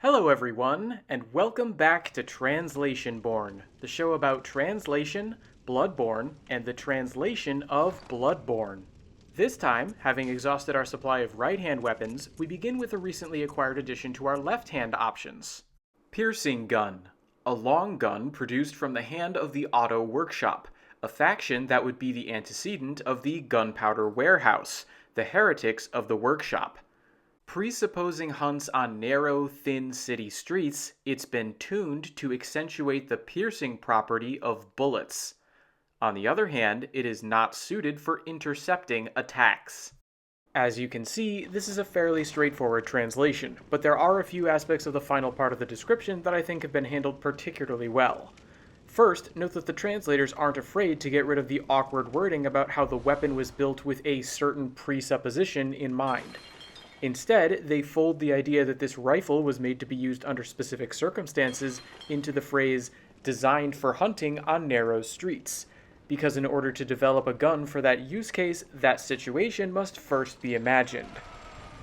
Hello everyone, and welcome back to Translationborne, the show about translation, Bloodborne, and the translation of Bloodborne. This time, having exhausted our supply of right-hand weapons, we begin with a recently acquired addition to our left-hand options. Piercing Gun, a long gun produced from the hand of the Auto Workshop, a faction that would be the antecedent of the Gunpowder Warehouse, the heretics of the workshop. Presupposing hunts on narrow, thin city streets, it's been tuned to accentuate the piercing property of bullets. On the other hand, it is not suited for intercepting attacks. As you can see, this is a fairly straightforward translation, but there are a few aspects of the final part of the description that I think have been handled particularly well. First, note that the translators aren't afraid to get rid of the awkward wording about how the weapon was built with a certain presupposition in mind. Instead, they fold the idea that this rifle was made to be used under specific circumstances into the phrase, designed for hunting on narrow streets, because in order to develop a gun for that use case, that situation must first be imagined.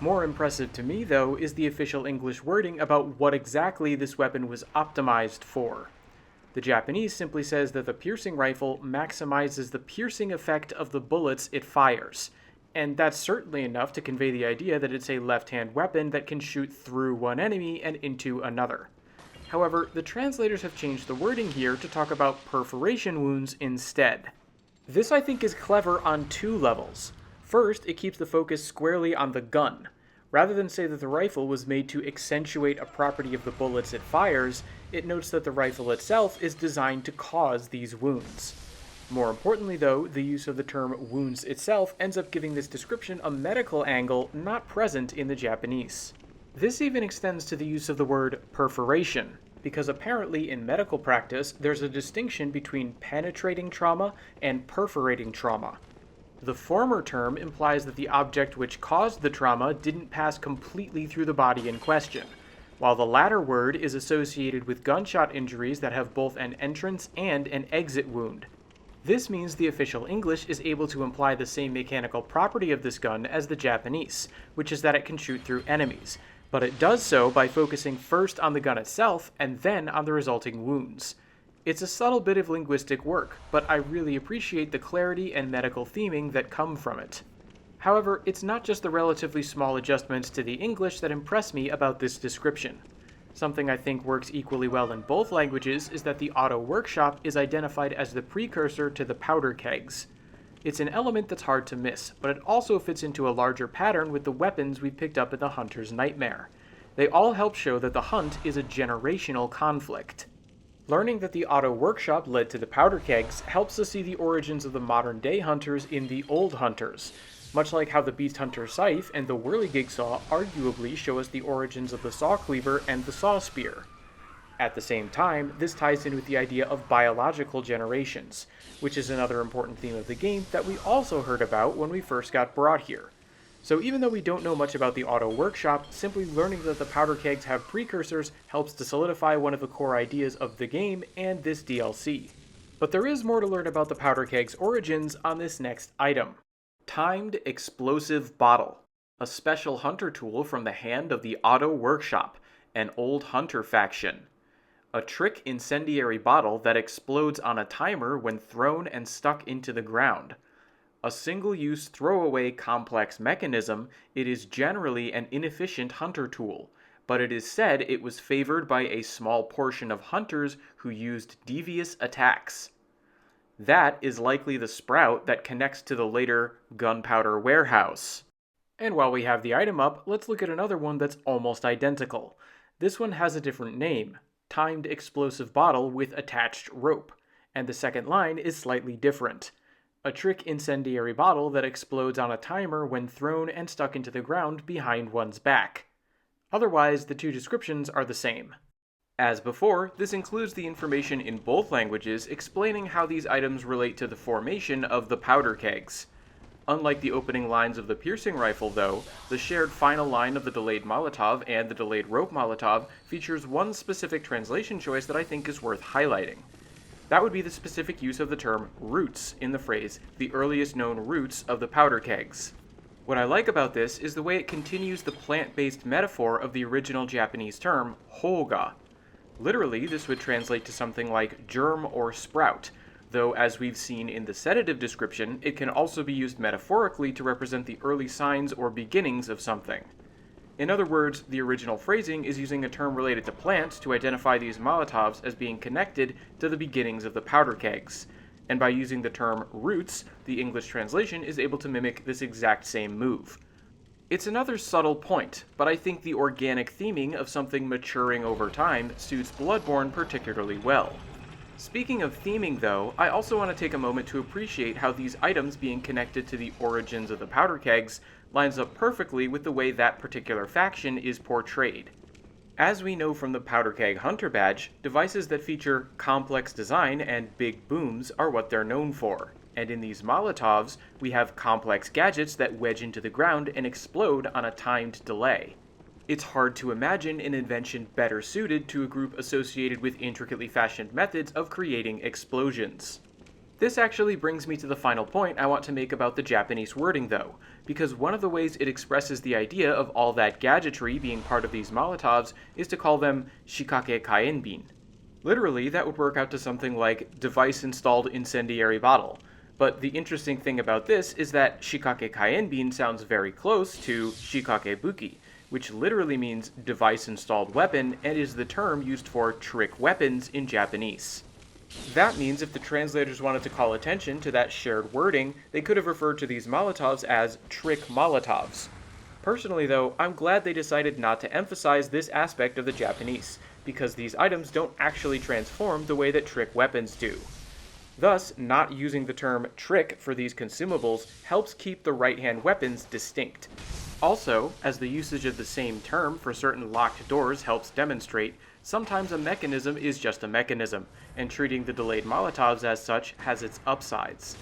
More impressive to me, though, is the official English wording about what exactly this weapon was optimized for. The Japanese simply says that the piercing rifle maximizes the piercing effect of the bullets it fires, and that's certainly enough to convey the idea that it's a left-hand weapon that can shoot through one enemy and into another. However, the translators have changed the wording here to talk about perforation wounds instead. This I think is clever on two levels. First, it keeps the focus squarely on the gun. Rather than say that the rifle was made to accentuate a property of the bullets it fires, it notes that the rifle itself is designed to cause these wounds. More importantly, though, the use of the term wounds itself ends up giving this description a medical angle not present in the Japanese. This even extends to the use of the word perforation, because apparently in medical practice there's a distinction between penetrating trauma and perforating trauma. The former term implies that the object which caused the trauma didn't pass completely through the body in question, while the latter word is associated with gunshot injuries that have both an entrance and an exit wound. This means the official English is able to imply the same mechanical property of this gun as the Japanese, which is that it can shoot through enemies, but it does so by focusing first on the gun itself and then on the resulting wounds. It's a subtle bit of linguistic work, but I really appreciate the clarity and medical theming that come from it. However, it's not just the relatively small adjustments to the English that impress me about this description. Something I think works equally well in both languages is that the Auto Workshop is identified as the precursor to the Powder Kegs. It's an element that's hard to miss, but it also fits into a larger pattern with the weapons we picked up in the Hunter's Nightmare. They all help show that the hunt is a generational conflict. Learning that the Auto Workshop led to the Powder Kegs helps us see the origins of the modern-day hunters in the old hunters, much like how the Beast Hunter Scythe and the Whirligig Saw arguably show us the origins of the Saw Cleaver and the Saw Spear. At the same time, this ties in with the idea of biological generations, which is another important theme of the game that we also heard about when we first got brought here. So even though we don't know much about the Auto Workshop, simply learning that the Powder Kegs have precursors helps to solidify one of the core ideas of the game and this DLC. But there is more to learn about the Powder Kegs' origins on this next item. Timed Explosive Bottle, a special hunter tool from the hand of the Auto Workshop, an old hunter faction. A trick incendiary bottle that explodes on a timer when thrown and stuck into the ground. A single-use throwaway complex mechanism, it is generally an inefficient hunter tool, but it is said it was favored by a small portion of hunters who used devious attacks. That is likely the sprout that connects to the later Gunpowder Warehouse. And while we have the item up, let's look at another one that's almost identical. This one has a different name, Timed Explosive Bottle with Attached Rope, and the second line is slightly different. A trick incendiary bottle that explodes on a timer when thrown and stuck into the ground behind one's back. Otherwise, the two descriptions are the same. As before, this includes the information in both languages explaining how these items relate to the formation of the Powder Kegs. Unlike the opening lines of the piercing rifle, though, the shared final line of the Delayed Molotov and the Delayed Rope Molotov features one specific translation choice that I think is worth highlighting. That would be the specific use of the term roots in the phrase, the earliest known roots of the Powder Kegs. What I like about this is the way it continues the plant-based metaphor of the original Japanese term, hoga. Literally, this would translate to something like germ or sprout, though as we've seen in the sedative description, it can also be used metaphorically to represent the early signs or beginnings of something. In other words, the original phrasing is using a term related to plants to identify these Molotovs as being connected to the beginnings of the powder kegs. And by using the term roots, the English translation is able to mimic this exact same move. It's another subtle point, but I think the organic theming of something maturing over time suits Bloodborne particularly well. Speaking of theming though, I also want to take a moment to appreciate how these items being connected to the origins of the powder kegs lines up perfectly with the way that particular faction is portrayed. As we know from the Powder Keg Hunter badge, devices that feature complex design and big booms are what they're known for. And in these Molotovs, we have complex gadgets that wedge into the ground and explode on a timed delay. It's hard to imagine an invention better suited to a group associated with intricately fashioned methods of creating explosions. This actually brings me to the final point I want to make about the Japanese wording though, because one of the ways it expresses the idea of all that gadgetry being part of these Molotovs is to call them shikake kaenbin. Literally, that would work out to something like device-installed incendiary bottle. But the interesting thing about this is that shikake kaenbin sounds very close to shikake buki, which literally means device-installed weapon and is the term used for trick weapons in Japanese. That means if the translators wanted to call attention to that shared wording, they could have referred to these Molotovs as trick Molotovs. Personally though, I'm glad they decided not to emphasize this aspect of the Japanese, because these items don't actually transform the way that trick weapons do. Thus, not using the term trick for these consumables helps keep the right-hand weapons distinct. Also, as the usage of the same term for certain locked doors helps demonstrate, sometimes a mechanism is just a mechanism, and treating the delayed Molotovs as such has its upsides.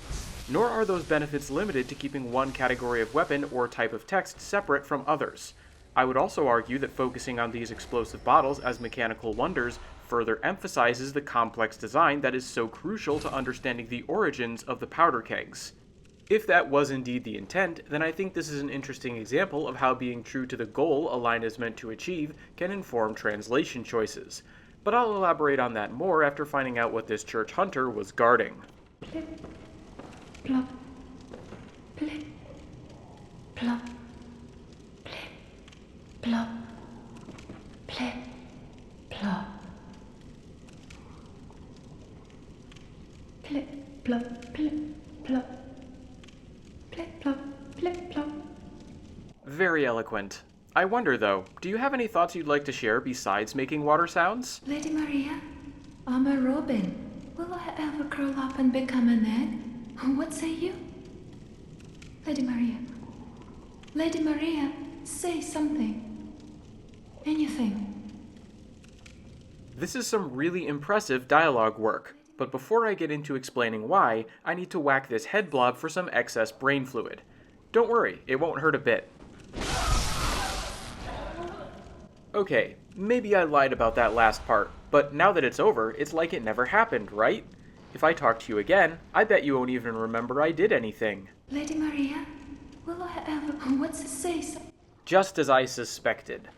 Nor are those benefits limited to keeping one category of weapon or type of text separate from others. I would also argue that focusing on these explosive bottles as mechanical wonders further emphasizes the complex design that is so crucial to understanding the origins of the powder kegs. If that was indeed the intent, then I think this is an interesting example of how being true to the goal a line is meant to achieve can inform translation choices. But I'll elaborate on that more after finding out what this church hunter was guarding. Plip, plop, plip, plop, plip, plop, plip, plop. Plip, plop, plip, plop. Plip, plop, plip, plop. Very eloquent. I wonder though, do you have any thoughts you'd like to share besides making water sounds? Lady Maria, I'm a robin. Will I ever curl up and become an egg? What say you? Lady Maria. Lady Maria, say something. Anything. This is some really impressive dialogue work. But before I get into explaining why, I need to whack this head blob for some excess brain fluid. Don't worry, it won't hurt a bit. Okay, maybe I lied about that last part, but now that it's over, it's like it never happened, right? If I talk to you again, I bet you won't even remember I did anything. Lady Maria, will I ever... What's it say? Just as I suspected.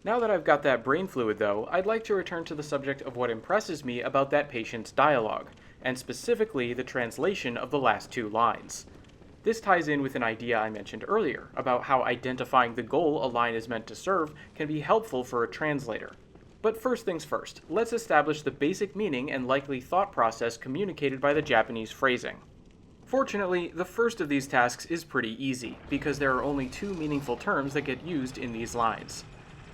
Now that I've got that brain fluid though, I'd like to return to the subject of what impresses me about that patient's dialogue, and specifically the translation of the last two lines. This ties in with an idea I mentioned earlier, about how identifying the goal a line is meant to serve can be helpful for a translator. But first things first, let's establish the basic meaning and likely thought process communicated by the Japanese phrasing. Fortunately, the first of these tasks is pretty easy, because there are only two meaningful terms that get used in these lines.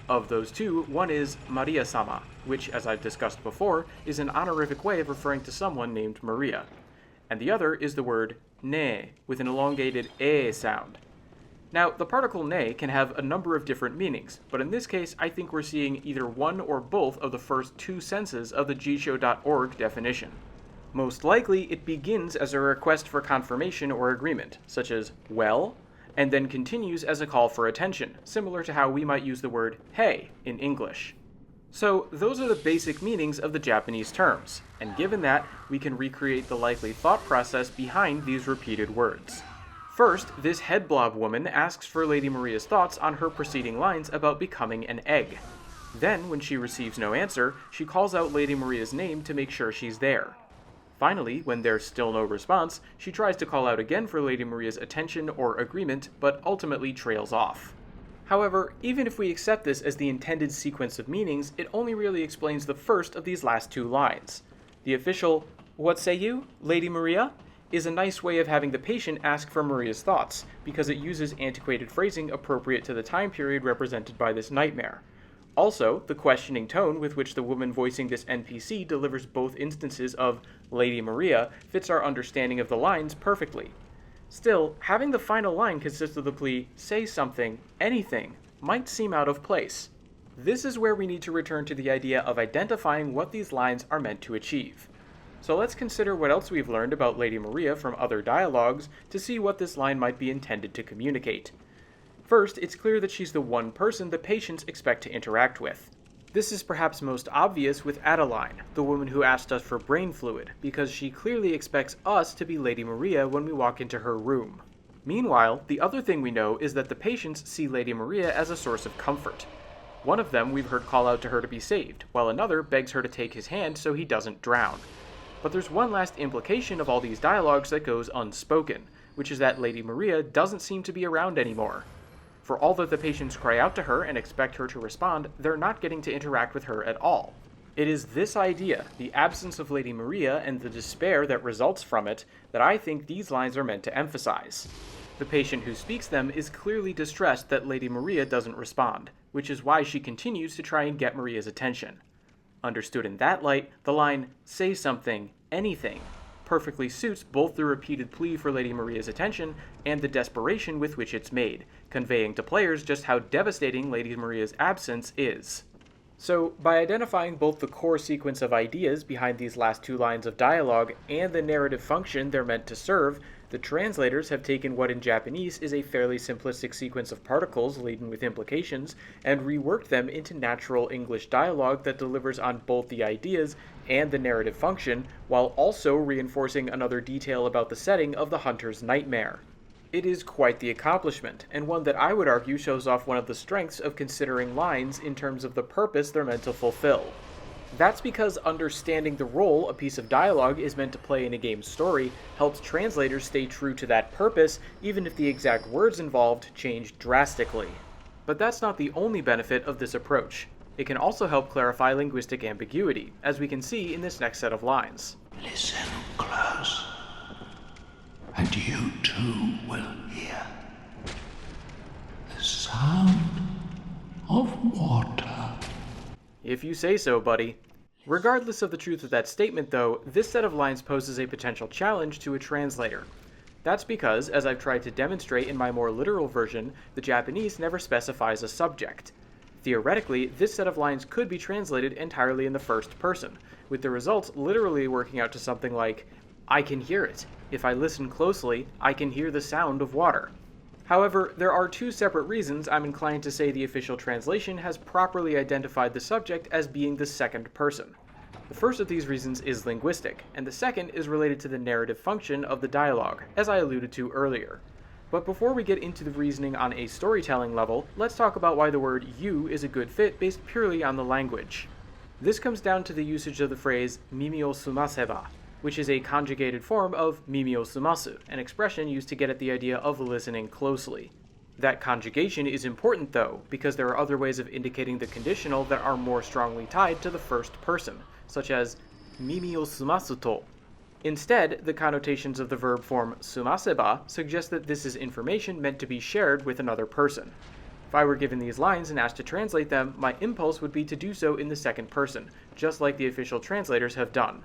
Of those two, one is Maria-sama, which, as I've discussed before, is an honorific way of referring to someone named Maria. And the other is the word ne, with an elongated e sound. Now, the particle ne can have a number of different meanings, but in this case, I think we're seeing either one or both of the first two senses of the jisho.org definition. Most likely, it begins as a request for confirmation or agreement, such as well, and then continues as a call for attention, similar to how we might use the word hey in English. So those are the basic meanings of the Japanese terms, and given that, we can recreate the likely thought process behind these repeated words. First, this head blob woman asks for Lady Maria's thoughts on her preceding lines about becoming an egg. Then, when she receives no answer, she calls out Lady Maria's name to make sure she's there. Finally, when there's still no response, she tries to call out again for Lady Maria's attention or agreement, but ultimately trails off. However, even if we accept this as the intended sequence of meanings, it only really explains the first of these last two lines. The official, "What say you, Lady Maria?" is a nice way of having the patient ask for Maria's thoughts, because it uses antiquated phrasing appropriate to the time period represented by this nightmare. Also, the questioning tone with which the woman voicing this NPC delivers both instances of Lady Maria fits our understanding of the lines perfectly. Still, having the final line consist of the plea, "Say something, anything," might seem out of place. This is where we need to return to the idea of identifying what these lines are meant to achieve. So let's consider what else we've learned about Lady Maria from other dialogues to see what this line might be intended to communicate. First, it's clear that she's the one person the patients expect to interact with. This is perhaps most obvious with Adeline, the woman who asked us for brain fluid, because she clearly expects us to be Lady Maria when we walk into her room. Meanwhile, the other thing we know is that the patients see Lady Maria as a source of comfort. One of them we've heard call out to her to be saved, while another begs her to take his hand so he doesn't drown. But there's one last implication of all these dialogues that goes unspoken, which is that Lady Maria doesn't seem to be around anymore. For all that the patients cry out to her and expect her to respond, they're not getting to interact with her at all. It is this idea, the absence of Lady Maria and the despair that results from it, that I think these lines are meant to emphasize. The patient who speaks them is clearly distressed that Lady Maria doesn't respond, which is why she continues to try and get Maria's attention. Understood in that light, the line, "Say something, anything," perfectly suits both the repeated plea for Lady Maria's attention and the desperation with which it's made, conveying to players just how devastating Lady Maria's absence is. So, by identifying both the core sequence of ideas behind these last two lines of dialogue and the narrative function they're meant to serve, the translators have taken what in Japanese is a fairly simplistic sequence of particles laden with implications and reworked them into natural English dialogue that delivers on both the ideas and the narrative function, while also reinforcing another detail about the setting of the hunter's nightmare. It is quite the accomplishment, and one that I would argue shows off one of the strengths of considering lines in terms of the purpose they're meant to fulfill. That's because understanding the role a piece of dialogue is meant to play in a game's story helps translators stay true to that purpose, even if the exact words involved change drastically. But that's not the only benefit of this approach. It can also help clarify linguistic ambiguity, as we can see in this next set of lines. Listen close, and you too will hear the sound of water. If you say so, buddy. Regardless of the truth of that statement, though, this set of lines poses a potential challenge to a translator. That's because, as I've tried to demonstrate in my more literal version, the Japanese never specifies a subject. Theoretically, this set of lines could be translated entirely in the first person, with the results literally working out to something like, "I can hear it. If I listen closely, I can hear the sound of water." However, there are two separate reasons I'm inclined to say the official translation has properly identified the subject as being the second person. The first of these reasons is linguistic, and the second is related to the narrative function of the dialogue, as I alluded to earlier. But before we get into the reasoning on a storytelling level, let's talk about why the word you is a good fit based purely on the language. This comes down to the usage of the phrase mimi o sumaseba, which is a conjugated form of mimi o sumasu, an expression used to get at the idea of listening closely. That conjugation is important though, because there are other ways of indicating the conditional that are more strongly tied to the first person, such as mimi o sumasu to. Instead, the connotations of the verb form sumaseba suggest that this is information meant to be shared with another person. If I were given these lines and asked to translate them, my impulse would be to do so in the second person, just like the official translators have done.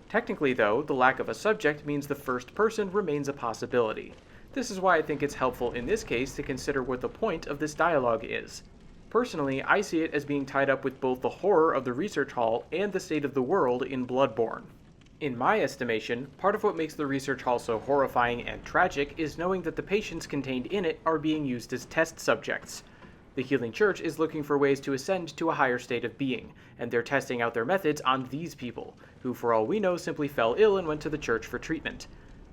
Technically, though, the lack of a subject means the first person remains a possibility. This is why I think it's helpful in this case to consider what the point of this dialogue is. Personally, I see it as being tied up with both the horror of the research hall and the state of the world in Bloodborne. In my estimation, part of what makes the research hall so horrifying and tragic is knowing that the patients contained in it are being used as test subjects. The Healing Church is looking for ways to ascend to a higher state of being, and they're testing out their methods on these people, who for all we know simply fell ill and went to the church for treatment.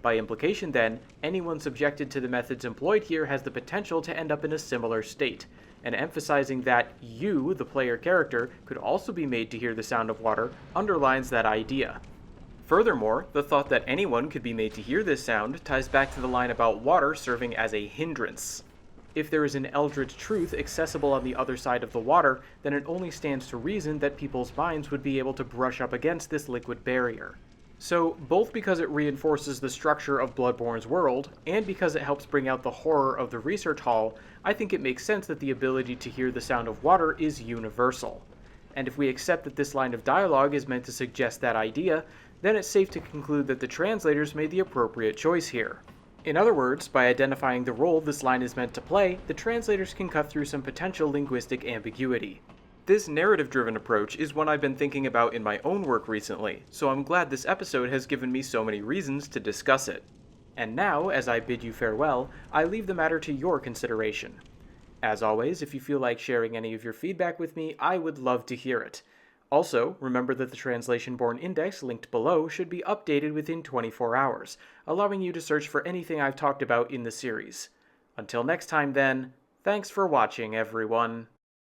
By implication, then, anyone subjected to the methods employed here has the potential to end up in a similar state, and emphasizing that you, the player character, could also be made to hear the sound of water underlines that idea. Furthermore, the thought that anyone could be made to hear this sound ties back to the line about water serving as a hindrance. If there is an eldritch truth accessible on the other side of the water, then it only stands to reason that people's minds would be able to brush up against this liquid barrier. So, both because it reinforces the structure of Bloodborne's world, and because it helps bring out the horror of the research hall, I think it makes sense that the ability to hear the sound of water is universal. And if we accept that this line of dialogue is meant to suggest that idea, then it's safe to conclude that the translators made the appropriate choice here. In other words, by identifying the role this line is meant to play, the translators can cut through some potential linguistic ambiguity. This narrative-driven approach is one I've been thinking about in my own work recently, so I'm glad this episode has given me so many reasons to discuss it. And now, as I bid you farewell, I leave the matter to your consideration. As always, if you feel like sharing any of your feedback with me, I would love to hear it. Also, remember that the Translationborne index linked below should be updated within 24 hours, allowing you to search for anything I've talked about in the series. Until next time then, thanks for watching everyone.